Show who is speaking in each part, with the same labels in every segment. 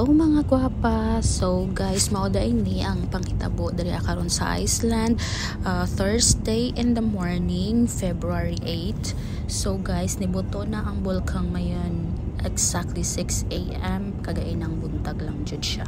Speaker 1: Hello mga gwapa! So guys, mauday ni ang panghitabo diri karon sa Iceland, Thursday in the morning, February 8. So guys, nibuto na ang bulkang mayon exactly 6 a.m. kagay ng buntag lang jud siya.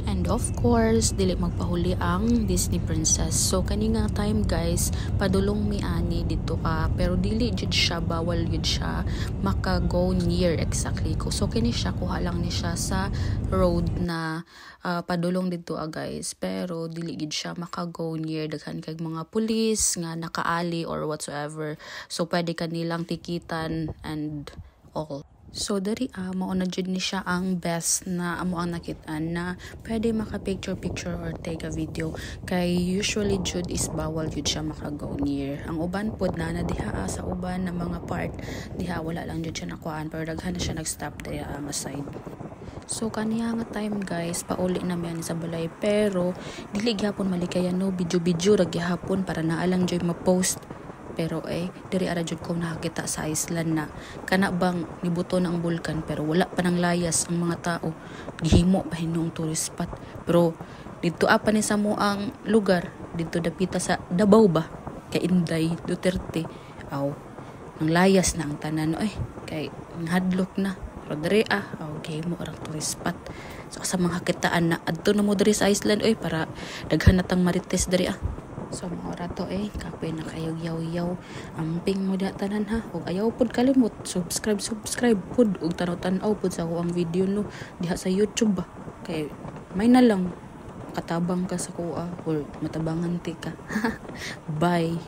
Speaker 1: And of course, dili magpahuli ang Disney Princess. So kani nga time guys, padulong mi ani dito ka, pero dili jud siya, bawal jud siya maka-go near exactly ko. So kini siya, kuha lang ni siya sa road na padulong dito guys, pero dili jud siya maka-go near, daghan kay mga pulis nga nakaali or whatsoever. So pwede kanilang tikitan and all. So dari mao na jud ni siya ang best na amo ang nakitaan na pwede maka picture or take a video, kay usually jud is bawal jud siya maka go near. Ang uban pod na diha sa uban na mga part diha wala lang jud siya nakuan, pero daghan na siya nag-stop diha nga side. So kaniya nga time guys, pauli na mi sa balay, pero dili gyapon malikayan no, video ra gyapon para naalang joy ma-post. Pero diri ara jud ko nakakita sa Iceland na kana bang nibuto na ang bulkan pero wala pa nang layas ang mga tao, gihimo pa hinung tourist spot. Pero dito apa ni sa mo ang lugar dito dapita sa Davao ba kay Inday Duterte, nang layas na ang tanan kay hadlok na. Pero diri gihimo orang tourist spot. So sa mga kitaan na adto na mo diri sa Iceland para daghan natang marites diri So mga orato kapoy na kayo yaw amping mo da tanan ha, ug ayaw pod kalimot subscribe pod ug tanaw-tanaw pod sa akong video no diha sa YouTube ba, kay may na lang katabang ka sa kuha or matabangan ti ka. Bye.